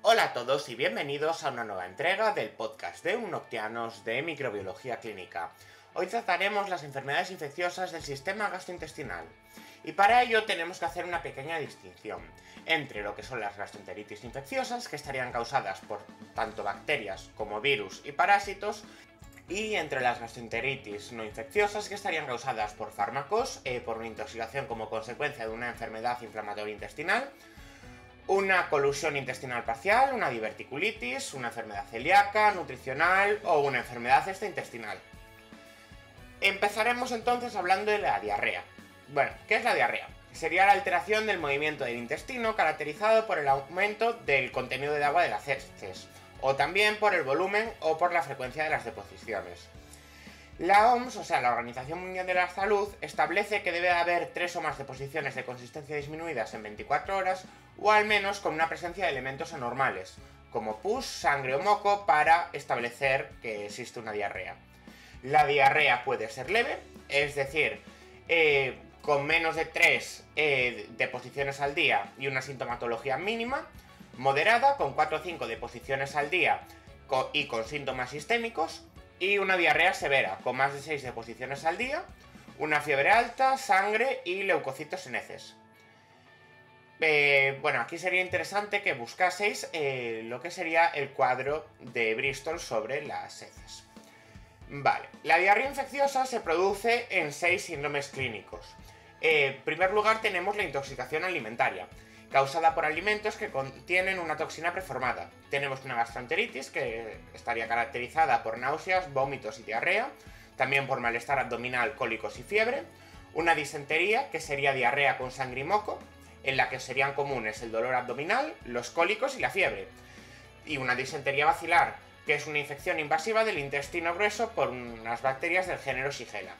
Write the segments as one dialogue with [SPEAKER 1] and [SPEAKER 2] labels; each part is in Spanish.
[SPEAKER 1] Hola a todos y bienvenidos a una nueva entrega del podcast de Unoctianos de Microbiología Clínica. Hoy trataremos las enfermedades infecciosas del sistema gastrointestinal. Y para ello tenemos que hacer una pequeña distinción entre lo que son las gastroenteritis infecciosas, que estarían causadas por tanto bacterias como virus y parásitos, y entre las gastroenteritis no infecciosas, que estarían causadas por fármacos, por una intoxicación como consecuencia de una enfermedad inflamatoria intestinal, una colusión intestinal parcial, una diverticulitis, una enfermedad celíaca, nutricional o una enfermedad extraintestinal. Empezaremos entonces hablando de la diarrea. Bueno, ¿qué es la diarrea? Sería la alteración del movimiento del intestino caracterizado por el aumento del contenido de agua de las heces, o también por el volumen o por la frecuencia de las deposiciones. La OMS, o sea, la Organización Mundial de la Salud, establece que debe haber 3 o más deposiciones de consistencia disminuidas en 24 horas, o al menos con una presencia de elementos anormales, como pus, sangre o moco, para establecer que existe una diarrea. La diarrea puede ser leve, es decir, con menos de 3 deposiciones al día y una sintomatología mínima, moderada, con 4 o 5 deposiciones al día y con síntomas sistémicos, y una diarrea severa, con más de 6 deposiciones al día, una fiebre alta, sangre y leucocitos en heces. Bueno, aquí sería interesante que buscaseis lo que sería el cuadro de Bristol sobre las heces. Vale, la diarrea infecciosa se produce en 6 síndromes clínicos. En primer lugar tenemos la intoxicación alimentaria, causada por alimentos que contienen una toxina preformada. Tenemos una gastroenteritis, que estaría caracterizada por náuseas, vómitos y diarrea, también por malestar abdominal, cólicos y fiebre. Una disentería, que sería diarrea con sangre y moco, en la que serían comunes el dolor abdominal, los cólicos y la fiebre. Y una disentería bacilar, que es una infección invasiva del intestino grueso por unas bacterias del género Shigella.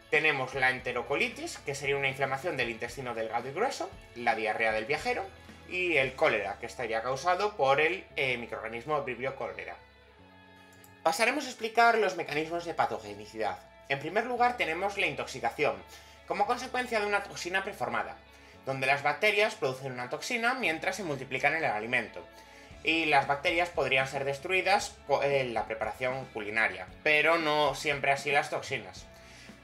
[SPEAKER 1] Tenemos la enterocolitis, que sería una inflamación del intestino delgado y grueso, la diarrea del viajero, y el cólera, que estaría causado por el microorganismo Vibrio cholerae. Pasaremos a explicar los mecanismos de patogenicidad. En primer lugar tenemos la intoxicación, como consecuencia de una toxina preformada, donde las bacterias producen una toxina mientras se multiplican en el alimento, y las bacterias podrían ser destruidas en la preparación culinaria, pero no siempre así las toxinas.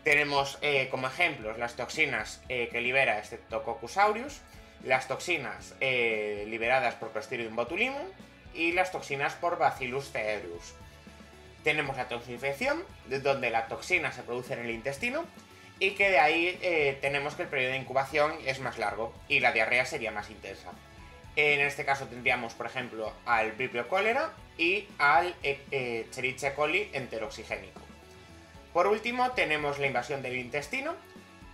[SPEAKER 1] Tenemos como ejemplos las toxinas que libera Streptococcus aureus, las toxinas liberadas por Clostridium botulinum y las toxinas por Bacillus cereus. Tenemos la toxinfección, donde la toxina se produce en el intestino y que de ahí tenemos que el periodo de incubación es más largo y la diarrea sería más intensa. En este caso tendríamos, por ejemplo, al Vibrio cholerae y al Escherichia coli enteroxigénico. Por último, tenemos la invasión del intestino,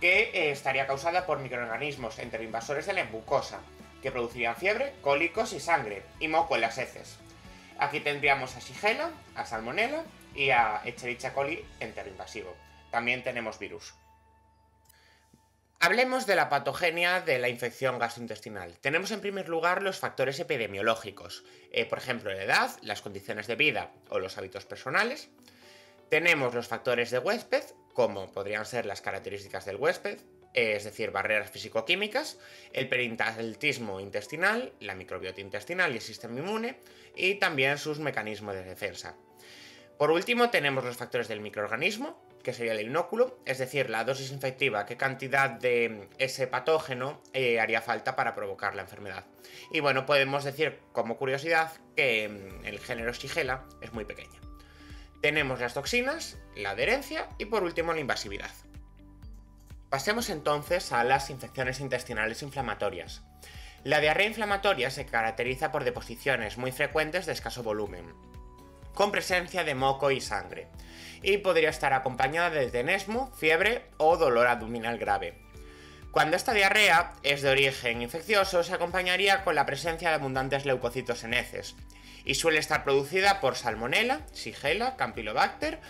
[SPEAKER 1] que estaría causada por microorganismos enteroinvasores de la mucosa, que producirían fiebre, cólicos y sangre, y moco en las heces. Aquí tendríamos a Shigella, a Salmonella y a Escherichia coli enteroinvasivo. También tenemos virus. Hablemos de la patogenia de la infección gastrointestinal. Tenemos en primer lugar los factores epidemiológicos, por ejemplo la edad, las condiciones de vida o los hábitos personales. Tenemos los factores de huésped, como podrían ser las características del huésped, es decir, barreras físico-químicas, el peritonitismo intestinal, la microbiota intestinal y el sistema inmune, y también sus mecanismos de defensa. Por último, tenemos los factores del microorganismo, que sería el inóculo, es decir, la dosis infectiva, qué cantidad de ese patógeno haría falta para provocar la enfermedad. Y bueno, podemos decir como curiosidad que el género Shigella es muy pequeño. Tenemos las toxinas, la adherencia y por último la invasividad. Pasemos entonces a las infecciones intestinales inflamatorias. La diarrea inflamatoria se caracteriza por deposiciones muy frecuentes de escaso volumen, con presencia de moco y sangre, y podría estar acompañada de tenesmo, fiebre o dolor abdominal grave. Cuando esta diarrea es de origen infeccioso, se acompañaría con la presencia de abundantes leucocitos en heces, y suele estar producida por Salmonella, Shigella, Campylobacter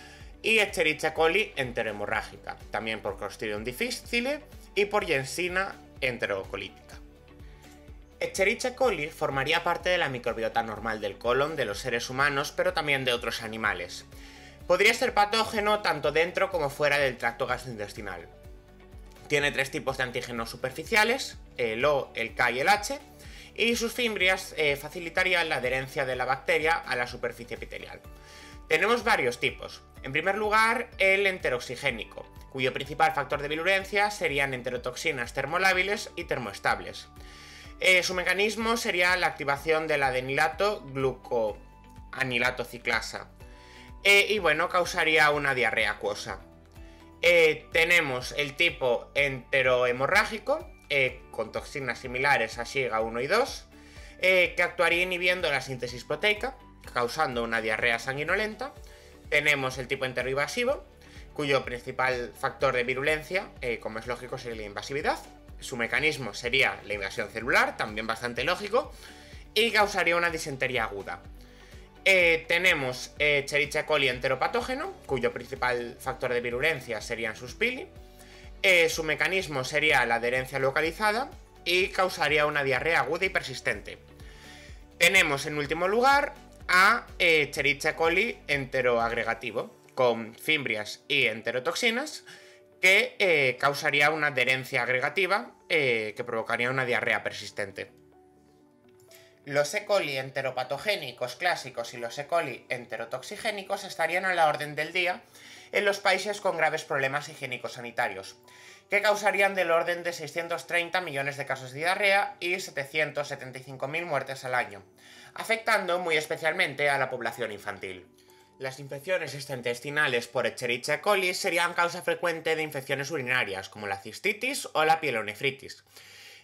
[SPEAKER 1] y Escherichia coli enterohemorrágica, también por Clostridium difficile y por Yersinia enterocolítica. Escherichia coli formaría parte de la microbiota normal del colon de los seres humanos, pero también de otros animales. Podría ser patógeno tanto dentro como fuera del tracto gastrointestinal. Tiene 3 tipos de antígenos superficiales, el O, el K y el H, y sus fimbrias facilitarían la adherencia de la bacteria a la superficie epitelial. Tenemos varios tipos. En primer lugar, el enteroxigénico, cuyo principal factor de virulencia serían enterotoxinas termolábiles y termoestables. Su mecanismo sería la activación del adenilato glucoanilato ciclasa. Y bueno, causaría una diarrea acuosa. Tenemos el tipo enterohemorrágico, con toxinas similares a Shiga 1 y 2, que actuaría inhibiendo la síntesis proteica, causando una diarrea sanguinolenta. Tenemos el tipo enteroinvasivo, cuyo principal factor de virulencia, como es lógico, sería la invasividad. Su mecanismo sería la invasión celular, también bastante lógico, y causaría una disentería aguda. Tenemos Escherichia coli enteropatógeno, cuyo principal factor de virulencia serían sus pili. Su mecanismo sería la adherencia localizada y causaría una diarrea aguda y persistente. Tenemos en último lugar a Escherichia coli enteroagregativo, con fimbrias y enterotoxinas, que causaría una adherencia agregativa que provocaría una diarrea persistente. Los E. coli enteropatogénicos clásicos y los E. coli enterotoxigénicos estarían a la orden del día en los países con graves problemas higiénico-sanitarios, que causarían del orden de 630 millones de casos de diarrea y 775.000 muertes al año, afectando muy especialmente a la población infantil. Las infecciones extraintestinales por Escherichia coli serían causa frecuente de infecciones urinarias, como la cistitis o la pielonefritis,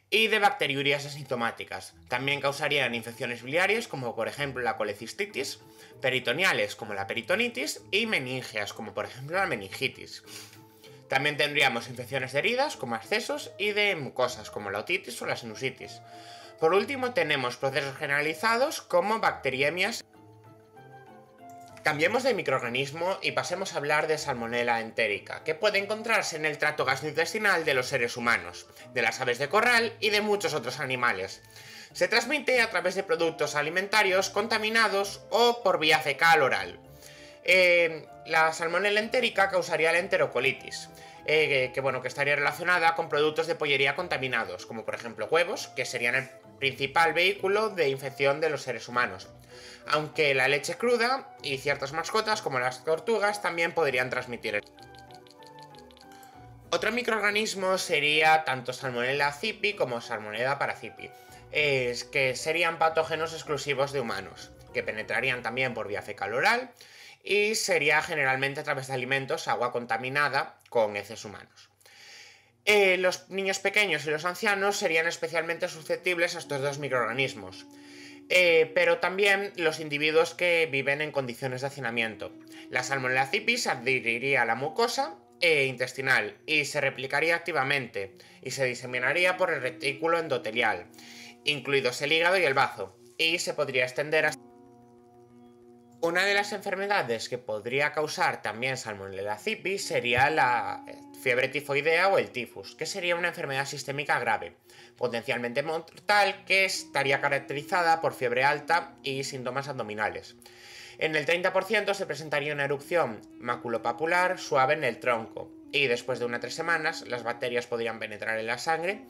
[SPEAKER 1] y de bacteriurias asintomáticas. También causarían infecciones biliares, como por ejemplo la colecistitis, peritoneales, como la peritonitis, y meníngeas, como por ejemplo la meningitis. También tendríamos infecciones de heridas, como abscesos, y de mucosas, como la otitis o la sinusitis. Por último, tenemos procesos generalizados, como bacteriemias. Cambiemos de microorganismo y pasemos a hablar de Salmonella entérica, que puede encontrarse en el tracto gastrointestinal de los seres humanos, de las aves de corral y de muchos otros animales. Se transmite a través de productos alimentarios contaminados o por vía fecal oral. La Salmonella entérica causaría la enterocolitis, que estaría relacionada con productos de pollería contaminados, como por ejemplo huevos, que serían el principal vehículo de infección de los seres humanos. Aunque la leche cruda y ciertas mascotas, como las tortugas, también podrían transmitir. Otro microorganismo sería tanto Salmonella cipi como Salmonella paracipi, que serían patógenos exclusivos de humanos, que penetrarían también por vía fecal oral y sería generalmente a través de alimentos, agua contaminada con heces humanos. Los niños pequeños y los ancianos serían especialmente susceptibles a estos dos microorganismos. Pero también los individuos que viven en condiciones de hacinamiento. La Salmonella cipi se adheriría a la mucosa intestinal y se replicaría activamente y se diseminaría por el retículo endotelial, incluidos el hígado y el bazo, y se podría extender hasta... Una de las enfermedades que podría causar también Salmonella cipi sería la fiebre tifoidea o el tifus, que sería una enfermedad sistémica grave, potencialmente mortal, que estaría caracterizada por fiebre alta y síntomas abdominales. En el 30% se presentaría una erupción maculopapular suave en el tronco, y después de 1 a 3 semanas las bacterias podrían penetrar en la sangre,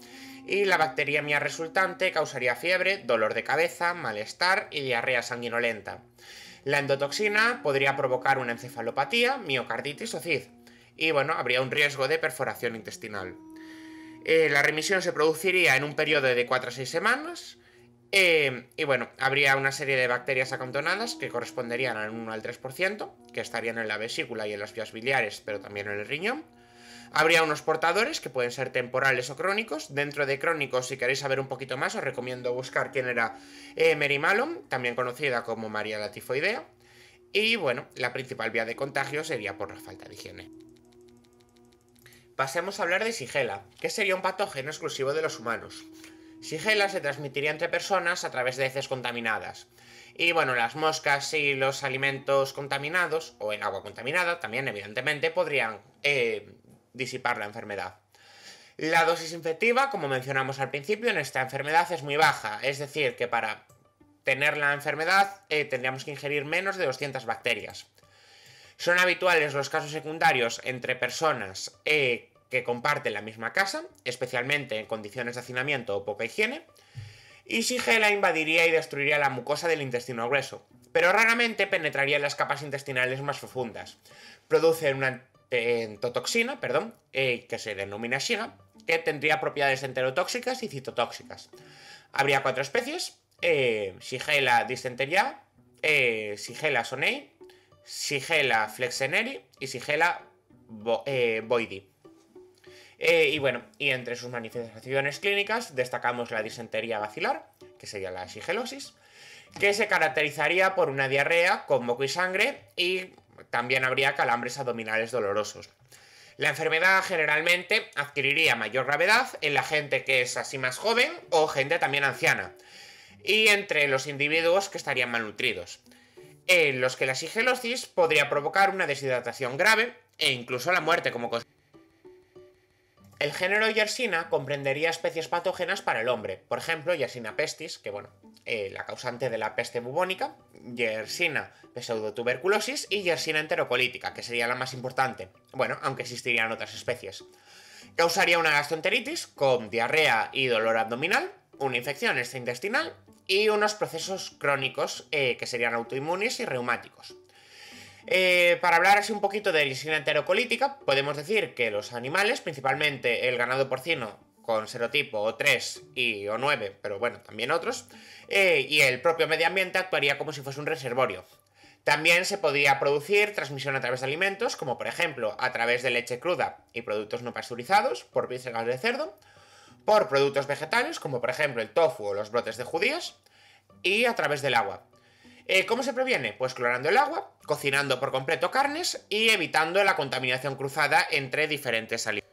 [SPEAKER 1] y la bacteriemia resultante causaría fiebre, dolor de cabeza, malestar y diarrea sanguinolenta. La endotoxina podría provocar una encefalopatía, miocarditis o CID, y habría un riesgo de perforación intestinal. La remisión se produciría en un periodo de 4 a 6 semanas, habría una serie de bacterias acantonadas que corresponderían al 1 al 3%, que estarían en la vesícula y en las vías biliares, pero también en el riñón. Habría unos portadores que pueden ser temporales o crónicos. Dentro de crónicos, si queréis saber un poquito más, os recomiendo buscar quién era Mary Mallon, también conocida como María la tifoidea. Y la principal vía de contagio sería por la falta de higiene. Pasemos a hablar de Shigella, que sería un patógeno exclusivo de los humanos. Shigella se transmitiría entre personas a través de heces contaminadas. Y las moscas y los alimentos contaminados, o el agua contaminada, también evidentemente podrían disipar la enfermedad. La dosis infectiva, como mencionamos al principio, en esta enfermedad es muy baja, es decir, que para tener la enfermedad tendríamos que ingerir menos de 200 bacterias. Son habituales los casos secundarios entre personas que comparten la misma casa, especialmente en condiciones de hacinamiento o poca higiene. Y Shigella invadiría y destruiría la mucosa del intestino grueso, pero raramente penetraría en las capas intestinales más profundas. Produce una entotoxina, que se denomina Shiga, que tendría propiedades enterotóxicas y citotóxicas. Habría 4 especies: Shigella dysenteria, Shigella sonnei, Shigella flexneri y Shigella boydii. Y entre sus manifestaciones clínicas destacamos la disentería bacilar, que sería la shigelosis, que se caracterizaría por una diarrea con moco y sangre, y también habría calambres abdominales dolorosos. La enfermedad generalmente adquiriría mayor gravedad en la gente que es así más joven o gente también anciana, y entre los individuos que estarían malnutridos, en los que la shigelosis podría provocar una deshidratación grave e incluso la muerte como consecuencia. El género Yersina comprendería especies patógenas para el hombre, por ejemplo, Yersina pestis, que la causante de la peste bubónica, Yersina pseudotuberculosis y Yersina enterocolítica, que sería la más importante, aunque existirían otras especies. Causaría una gastroenteritis con diarrea y dolor abdominal, una infección extraintestinal y unos procesos crónicos que serían autoinmunes y reumáticos. Para hablar así un poquito de Yersina enterocolítica, podemos decir que los animales, principalmente el ganado porcino con serotipo O3 y O9, pero también otros, y el propio medio ambiente actuaría como si fuese un reservorio. También se podía producir transmisión a través de alimentos, como por ejemplo a través de leche cruda y productos no pasteurizados, por vísceras de cerdo, por productos vegetales, como por ejemplo el tofu o los brotes de judías, y a través del agua. ¿Cómo se previene? Pues clorando el agua, cocinando por completo carnes y evitando la contaminación cruzada entre diferentes alimentos.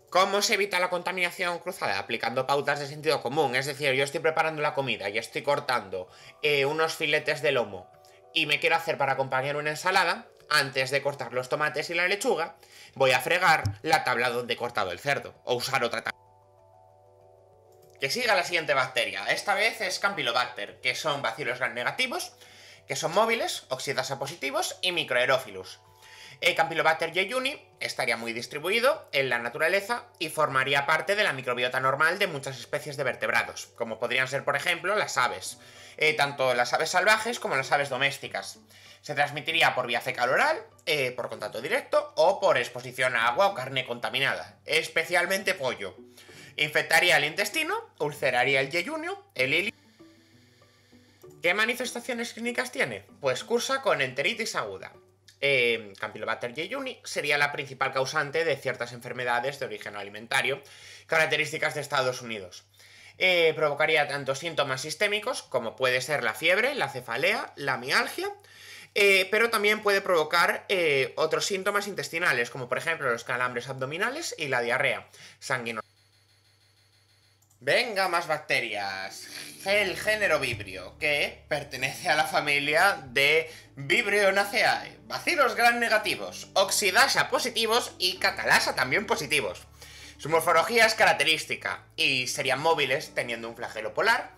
[SPEAKER 1] ¿Cómo se evita la contaminación cruzada? Aplicando pautas de sentido común. Es decir, yo estoy preparando la comida y estoy cortando unos filetes de lomo y me quiero hacer para acompañar una ensalada. Antes de cortar los tomates y la lechuga, voy a fregar la tabla donde he cortado el cerdo, o usar otra tabla. Que siga la siguiente bacteria. Esta vez es Campylobacter, que son bacilos gram negativos, que son móviles, oxidasa positivos y microaerófilos. Campylobacter jejuni estaría muy distribuido en la naturaleza y formaría parte de la microbiota normal de muchas especies de vertebrados, como podrían ser, por ejemplo, las aves. Tanto las aves salvajes como las aves domésticas. Se transmitiría por vía fecal oral, por contacto directo o por exposición a agua o carne contaminada, especialmente pollo. Infectaría el intestino, ulceraría el yeyunio, el ilio. ¿Qué manifestaciones clínicas tiene? Pues cursa con enteritis aguda. Campylobacter jejuni sería la principal causante de ciertas enfermedades de origen alimentario, características de Estados Unidos. Provocaría tanto síntomas sistémicos como puede ser la fiebre, la cefalea, la mialgia, pero también puede provocar otros síntomas intestinales, como por ejemplo los calambres abdominales y la diarrea sanguínea. Venga, más bacterias. El género Vibrio, que pertenece a la familia de Vibrionaceae. Bacilos gram negativos, oxidasa positivos y catalasa también positivos. Su morfología es característica y serían móviles teniendo un flagelo polar.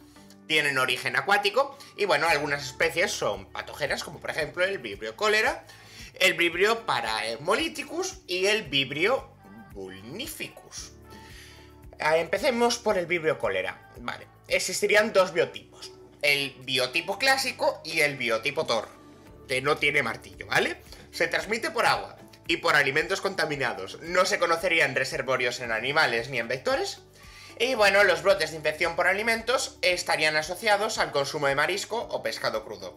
[SPEAKER 1] Tienen origen acuático y algunas especies son patógenas, como por ejemplo el Vibrio cólera, el Vibrio parahemolyticus y el Vibrio vulnificus. Empecemos por el Vibrio cólera. Existirían dos biotipos: el biotipo clásico y el biotipo Thor, que no tiene martillo, ¿vale? Se transmite por agua y por alimentos contaminados. No se conocerían reservorios en animales ni en vectores. Y los brotes de infección por alimentos estarían asociados al consumo de marisco o pescado crudo.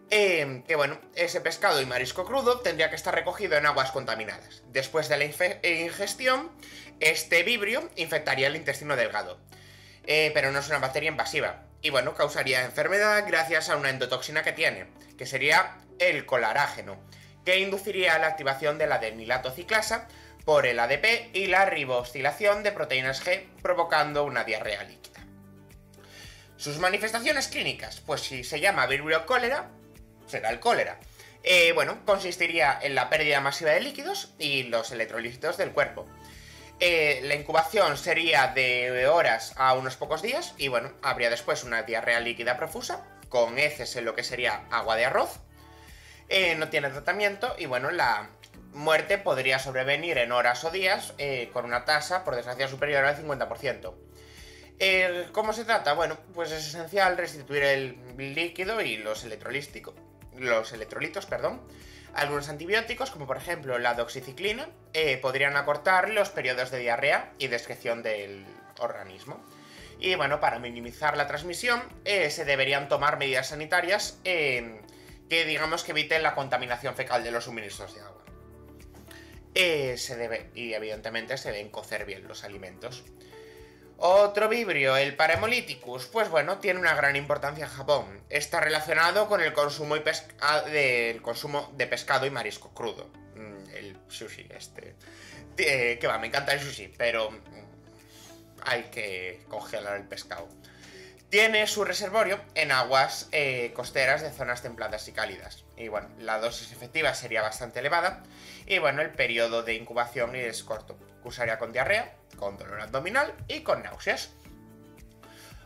[SPEAKER 1] Ese pescado y marisco crudo tendría que estar recogido en aguas contaminadas. Después de la ingestión, este vibrio infectaría el intestino delgado. Pero no es una bacteria invasiva. Y causaría enfermedad gracias a una endotoxina que tiene, que sería el colarágeno, que induciría la activación de la adenilatociclasa por el ADP y la ribosilación de proteínas G, provocando una diarrea líquida. Sus manifestaciones clínicas, pues si se llama Vibrio cólera, será el cólera. Consistiría en la pérdida masiva de líquidos y los electrolitos del cuerpo. La incubación sería de horas a unos pocos días y habría después una diarrea líquida profusa, con heces en lo que sería agua de arroz. No tiene tratamiento y muerte podría sobrevenir en horas o días con una tasa, por desgracia, superior al 50%. ¿Cómo se trata? Bueno, pues es esencial restituir el líquido y los electrolitos, Algunos antibióticos, como por ejemplo la doxiciclina, podrían acortar los periodos de diarrea y de excreción del organismo. Y bueno, para minimizar la transmisión, se deberían tomar medidas sanitarias que digamos que eviten la contaminación fecal de los suministros de agua. Y evidentemente se deben cocer bien los alimentos. Otro vibrio, el Paremolithicus, pues bueno, tiene una gran importancia en Japón. Está relacionado con el consumo, de pescado y marisco crudo. El sushi que va, me encanta el sushi, pero hay que congelar el pescado. Tiene su reservorio en aguas costeras de zonas templadas y cálidas. Y bueno, la dosis efectiva sería bastante elevada. Y bueno, el periodo de incubación es corto. Cursaría con diarrea, con dolor abdominal y con náuseas.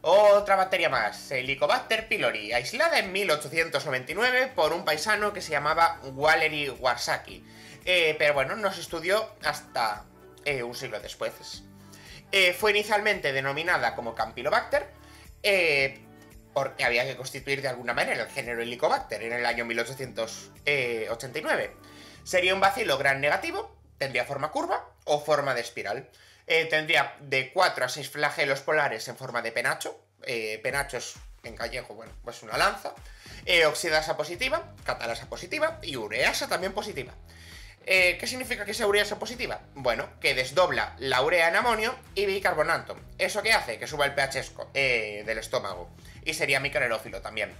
[SPEAKER 1] Otra bacteria más, Helicobacter pylori, aislada en 1899 por un paisano que se llamaba Valery Warszawa. Pero bueno, no se estudió hasta un siglo después. Fue inicialmente denominada como Campylobacter, porque había que constituir de alguna manera el género Helicobacter en el año 1889. Sería un bacilo gram negativo, tendría forma curva o forma de espiral. Tendría de 4 a 6 flagelos polares en forma de penacho. Penacho es, en gallego, bueno, pues una lanza. Oxidasa positiva, catalasa positiva y ureasa también positiva. ¿Qué significa que sea ureasa positiva? Bueno, que desdobla la urea en amonio y bicarbonato. ¿Eso qué hace? Que suba el pH del estómago. Y sería microaerófilo también.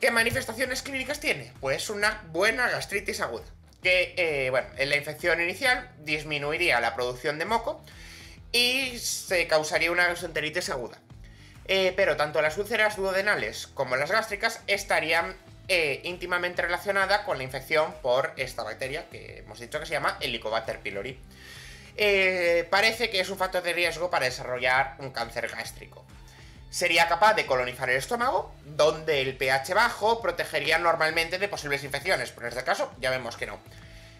[SPEAKER 1] ¿Qué manifestaciones clínicas tiene? Pues una buena gastritis aguda. Que, bueno, en la infección inicial disminuiría la producción de moco y se causaría una gastroenteritis aguda. Pero tanto las úlceras duodenales como las gástricas estarían íntimamente relacionada con la infección por esta bacteria que hemos dicho que se llama Helicobacter pylori. Parece que es un factor de riesgo para desarrollar un cáncer gástrico. Sería capaz de colonizar el estómago, donde el pH bajo protegería normalmente de posibles infecciones, pero en este caso ya vemos que no.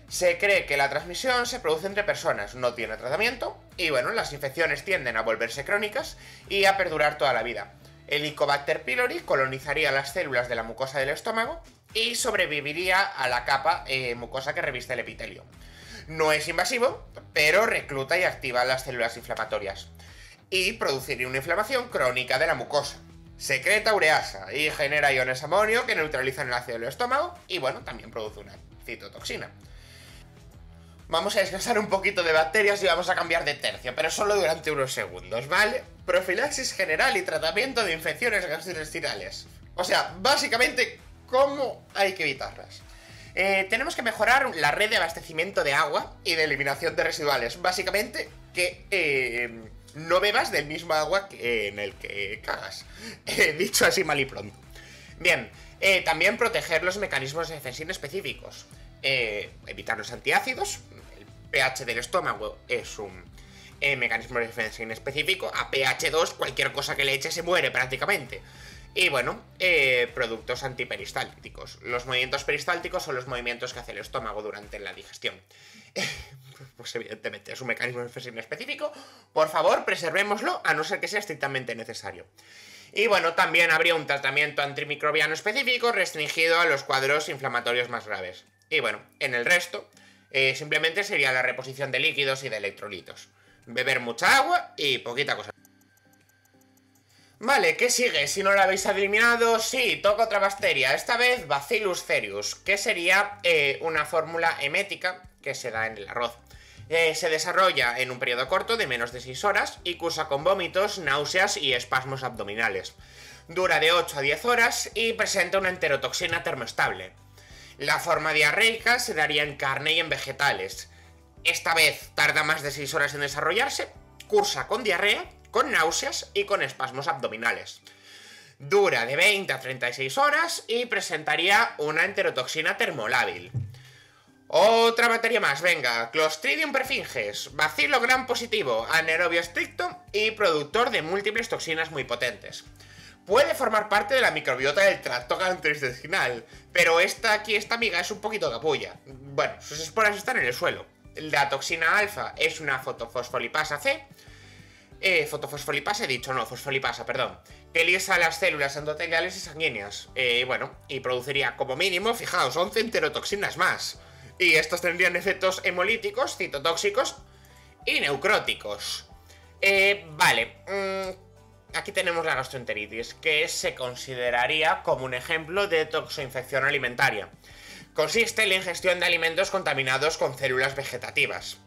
[SPEAKER 1] Se cree que la transmisión se produce entre personas, no tiene tratamiento, y bueno, las infecciones tienden a volverse crónicas y a perdurar toda la vida. El Helicobacter pylori colonizaría las células de la mucosa del estómago y sobreviviría a la capa mucosa que reviste el epitelio. No es invasivo, pero recluta y activa las células inflamatorias. Y produciría una inflamación crónica de la mucosa. Secreta ureasa y genera iones amonio que neutralizan el ácido del estómago y bueno, también produce una citotoxina. Vamos a descansar un poquito de bacterias y vamos a cambiar de tercio, pero solo durante unos segundos, ¿vale? Profilaxis general y tratamiento de infecciones gastrointestinales. O sea, básicamente, ¿cómo hay que evitarlas? Tenemos que mejorar la red de abastecimiento de agua y de eliminación de residuales. Básicamente, que no bebas del mismo agua en el que cagas. Dicho así mal y pronto. Bien, también proteger los mecanismos de defensa específicos. Evitar los antiácidos. El pH del estómago es un mecanismo de defensa inespecífico. A pH 2 cualquier cosa que le eche se muere prácticamente. Y bueno, productos antiperistálticos. Los movimientos peristálticos son los movimientos que hace el estómago durante la digestión. Pues evidentemente es un mecanismo de defensa inespecífico. Por favor, preservémoslo a no ser que sea estrictamente necesario. Y bueno, también habría un tratamiento antimicrobiano específico restringido a los cuadros inflamatorios más graves. Y bueno, en el resto, simplemente sería la reposición de líquidos y de electrolitos. Beber mucha agua y poquita cosa. Vale, ¿qué sigue? Si no la habéis eliminado, sí, toca otra bacteria. Esta vez Bacillus cereus, que sería una fórmula emética que se da en el arroz. Se desarrolla en un periodo corto de menos de 6 horas y cursa con vómitos, náuseas y espasmos abdominales. Dura de 8 a 10 horas y presenta una enterotoxina termoestable. La forma diarreica se daría en carne y en vegetales. Esta vez tarda más de 6 horas en desarrollarse, cursa con diarrea, con náuseas y con espasmos abdominales. Dura de 20 a 36 horas y presentaría una enterotoxina termolábil. Otra bacteria más, venga, Clostridium perfringens, bacilo gram positivo, anaerobio estricto y productor de múltiples toxinas muy potentes. puede formar parte de la microbiota del tracto gastrointestinal, pero esta amiga es un poquito capulla. Bueno, sus esporas están en el suelo. La toxina alfa es una fotofosfolipasa C. Fotofosfolipasa he dicho, no, fosfolipasa, perdón. Que lisa las células endoteliales y sanguíneas. Y produciría como mínimo, fijaos, 11 enterotoxinas más. Y estos tendrían efectos hemolíticos, citotóxicos y necróticos. Aquí tenemos la gastroenteritis, que se consideraría como un ejemplo de toxoinfección alimentaria. Consiste en la ingestión de alimentos contaminados con células vegetativas,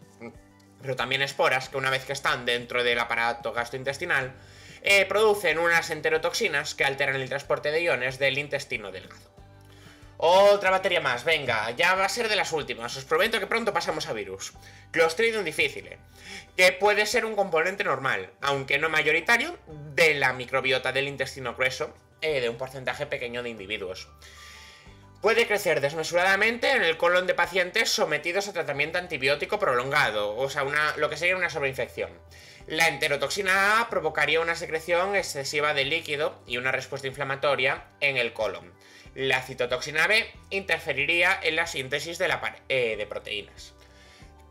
[SPEAKER 1] pero también esporas que una vez que están dentro del aparato gastrointestinal, producen unas enterotoxinas que alteran el transporte de iones del intestino delgado. Otra batería más, venga, ya va a ser de las últimas, os prometo que pronto pasamos a virus. Clostridium difficile, que puede ser un componente normal, aunque no mayoritario, de la microbiota del intestino grueso, de un porcentaje pequeño de individuos. Puede crecer desmesuradamente en el colon de pacientes sometidos a tratamiento antibiótico prolongado, o sea, lo que sería una sobreinfección. La enterotoxina A provocaría una secreción excesiva de líquido y una respuesta inflamatoria en el colon. La citotoxina B interferiría en la síntesis de proteínas.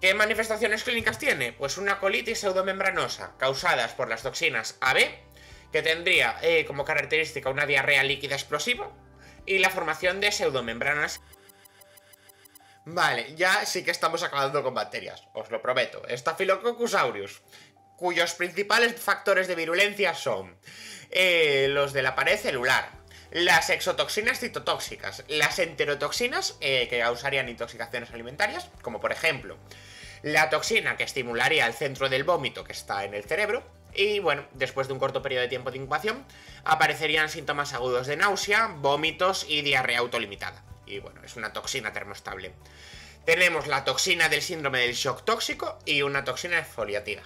[SPEAKER 1] ¿Qué manifestaciones clínicas tiene? Pues una colitis pseudomembranosa causadas por las toxinas AB, que tendría como característica una diarrea líquida explosiva y la formación de pseudomembranas. Vale, ya sí que estamos acabando con bacterias, os lo prometo. Staphylococcus aureus, cuyos principales factores de virulencia son los de la pared celular, las exotoxinas citotóxicas, las enterotoxinas que causarían intoxicaciones alimentarias, como por ejemplo la toxina que estimularía el centro del vómito que está en el cerebro, y bueno, después de un corto periodo de tiempo de incubación, aparecerían síntomas agudos de náusea, vómitos y diarrea autolimitada. Y bueno, es una toxina termostable. Tenemos la toxina del síndrome del shock tóxico y una toxina exfoliativa.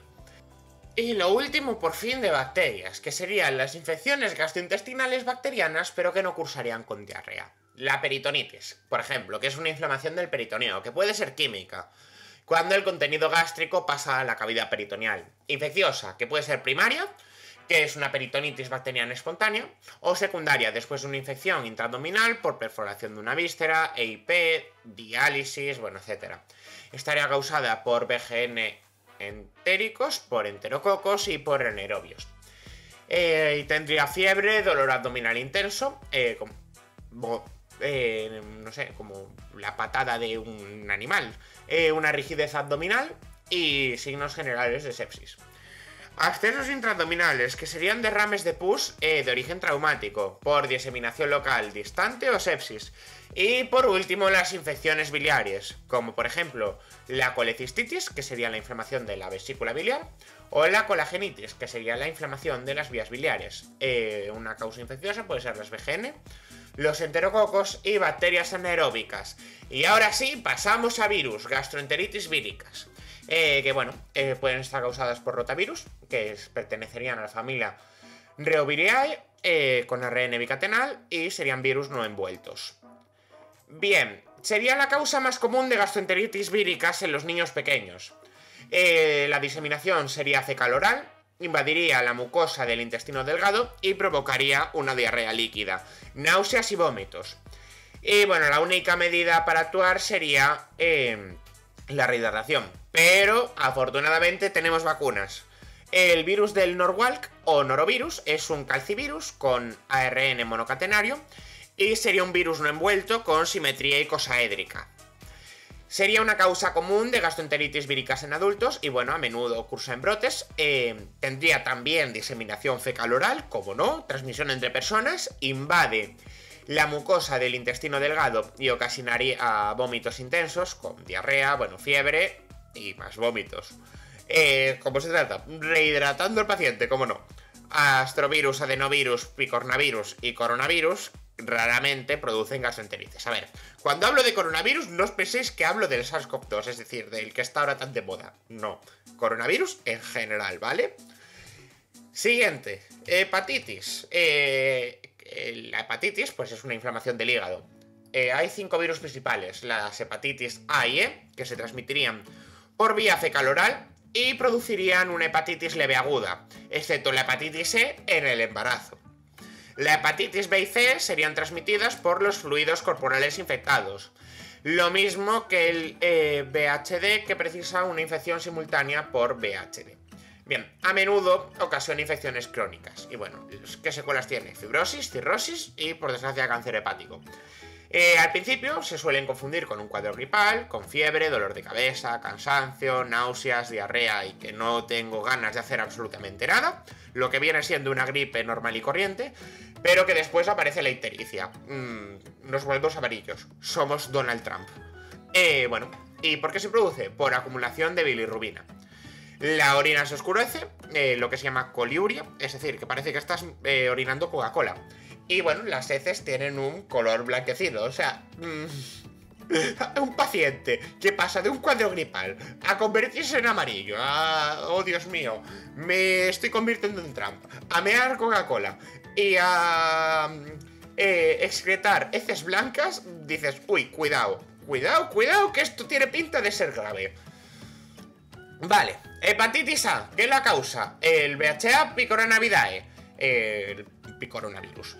[SPEAKER 1] Y lo último, por fin, de bacterias, que serían las infecciones gastrointestinales bacterianas, pero que no cursarían con diarrea. La peritonitis, por ejemplo, que es una inflamación del peritoneo, que puede ser química, cuando el contenido gástrico pasa a la cavidad peritoneal. Infecciosa, que puede ser primaria, que es una peritonitis bacteriana espontánea, o secundaria, después de una infección intraabdominal por perforación de una víscera, EIP, diálisis, bueno, etc. Estaría causada por BGN entéricos, por enterococos y por anaerobios. Y tendría fiebre, dolor abdominal intenso, no sé, como la patada de un animal, una rigidez abdominal y signos generales de sepsis. Abscesos intraabdominales, que serían derrames de pus de origen traumático, por diseminación local distante o sepsis. Y por último, las infecciones biliares, como por ejemplo la colecistitis, que sería la inflamación de la vesícula biliar, o la colagenitis, que sería la inflamación de las vías biliares. Una causa infecciosa puede ser las BGN, los enterococos y bacterias anaeróbicas. Y ahora sí, pasamos a virus, gastroenteritis víricas. Que bueno, pueden estar causadas por rotavirus, que pertenecerían a la familia Reoviriae, con ARN bicatenal, y serían virus no envueltos. Bien, sería la causa más común de gastroenteritis víricas en los niños pequeños. La diseminación sería fecal-oral, invadiría la mucosa del intestino delgado y provocaría una diarrea líquida, náuseas y vómitos. Y bueno, la única medida para actuar sería la rehidratación. Pero, afortunadamente, tenemos vacunas. El virus del Norwalk o norovirus es un calcivirus con ARN monocatenario y sería un virus no envuelto con simetría icosaédrica. Sería una causa común de gastroenteritis víricas en adultos y bueno, a menudo cursa en brotes. Tendría también diseminación fecal-oral, como no, transmisión entre personas, invade la mucosa del intestino delgado y ocasionaría vómitos intensos con diarrea, bueno, fiebre y más vómitos. ¿Cómo se trata? Rehidratando al paciente, cómo no. Astrovirus, adenovirus, picornavirus y coronavirus raramente producen gastroenteritis. A ver, cuando hablo de coronavirus no os penséis que hablo del SARS-CoV-2, es decir, del que está ahora tan de moda. No, coronavirus en general, ¿vale? Siguiente, hepatitis. La hepatitis, pues es una inflamación del hígado. Hay 5 virus principales, las hepatitis A y E, que se transmitirían por vía fecal-oral y producirían una hepatitis leve aguda, excepto la hepatitis E en el embarazo. La hepatitis B y C serían transmitidas por los fluidos corporales infectados. Lo mismo que el VHD, que precisa una infección simultánea por VHD. Bien, a menudo ocasiona infecciones crónicas. Y bueno, ¿qué secuelas tiene? Fibrosis, cirrosis y, por desgracia, cáncer hepático. Al principio se suelen confundir con un cuadro gripal, con fiebre, dolor de cabeza, cansancio, náuseas, diarrea y que no tengo ganas de hacer absolutamente nada, lo que viene siendo una gripe normal y corriente, pero que después aparece la ictericia. Nos volvemos amarillos. Somos Donald Trump. Bueno, ¿y por qué se produce? Por acumulación de bilirrubina. La orina se oscurece, lo que se llama coliuria, es decir, que parece que estás orinando Coca-Cola. Y bueno, las heces tienen un color blanquecino, o sea, un paciente que pasa de un cuadro gripal a convertirse en amarillo, oh Dios mío, me estoy convirtiendo en Trump, a mear Coca-Cola y a excretar heces blancas, dices, uy, cuidado, que esto tiene pinta de ser grave. Vale, hepatitis A, ¿qué es la causa? El VHA picoronavidae, el picoronavirus.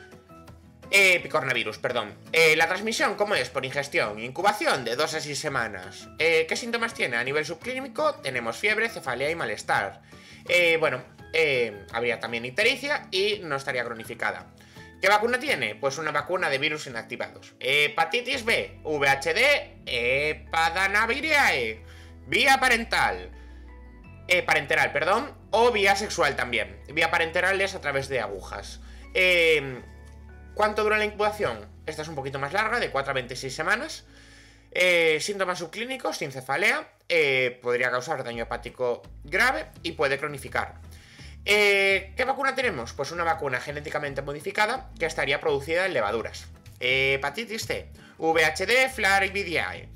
[SPEAKER 1] Picornavirus, perdón. La transmisión, ¿cómo es? Por ingestión. Incubación de 2 a 6 semanas. ¿Qué síntomas tiene? A nivel subclínico tenemos fiebre, cefalea y malestar. Habría también ictericia y no estaría cronificada. ¿Qué vacuna tiene? Pues una vacuna de virus inactivados. Hepatitis B, VHD, hepadanaviriae, vía parenteral, o vía sexual también. Vía parenteral es a través de agujas. ¿Cuánto dura la incubación? Esta es un poquito más larga, de 4 a 26 semanas. Síntomas subclínicos, sin cefalea, podría causar daño hepático grave y puede cronificar. ¿Qué vacuna tenemos? Pues una vacuna genéticamente modificada que estaría producida en levaduras. Hepatitis C, VHD, Flarividae,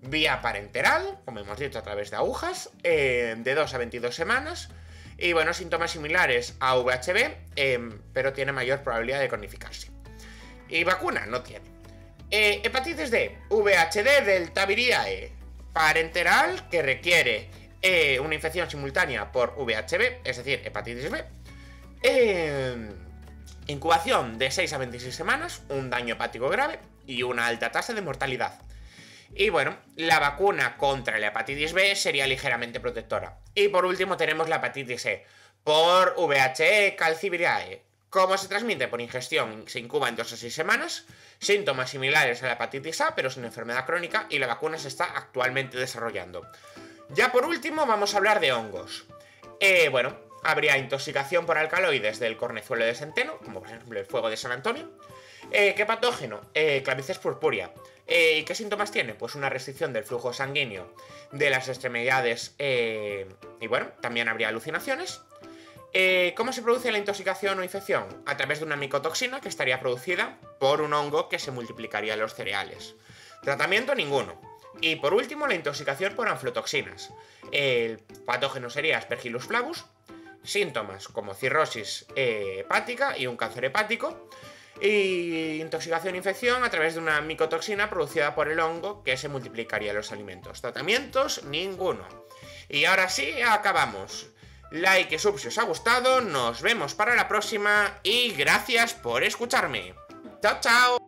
[SPEAKER 1] vía parenteral, como hemos dicho, a través de agujas, de 2 a 22 semanas. Y bueno, síntomas similares a VHB, pero tiene mayor probabilidad de cronificarse. Y vacuna no tiene. Hepatitis D, VHD deltaviriae, parenteral, que requiere una infección simultánea por VHB, es decir, hepatitis B. Incubación de 6 a 26 semanas, un daño hepático grave y una alta tasa de mortalidad. Y bueno, la vacuna contra la hepatitis B sería ligeramente protectora. Y por último tenemos la hepatitis E, por VHE calciviriae. ¿Cómo se transmite? Por ingestión, se incuba en 2 a 6 semanas, síntomas similares a la hepatitis A, pero sin enfermedad crónica, y la vacuna se está actualmente desarrollando. Ya por último vamos a hablar de hongos. Habría intoxicación por alcaloides del cornezuelo de centeno, como por ejemplo el fuego de San Antonio. ¿Qué patógeno? Clavices purpúrea. ¿Y qué síntomas tiene? Pues una restricción del flujo sanguíneo de las extremidades y bueno, también habría alucinaciones. ¿Cómo se produce la intoxicación o infección? A través de una micotoxina que estaría producida por un hongo que se multiplicaría en los cereales. Tratamiento ninguno. Y por último, la intoxicación por aflotoxinas. El patógeno sería Aspergillus flavus. Síntomas como cirrosis hepática y un cáncer hepático. Y intoxicación e infección a través de una micotoxina producida por el hongo que se multiplicaría en los alimentos. Tratamientos, ninguno. Y ahora sí, acabamos. Like y sub si os ha gustado, nos vemos para la próxima y gracias por escucharme. ¡Chao, chao!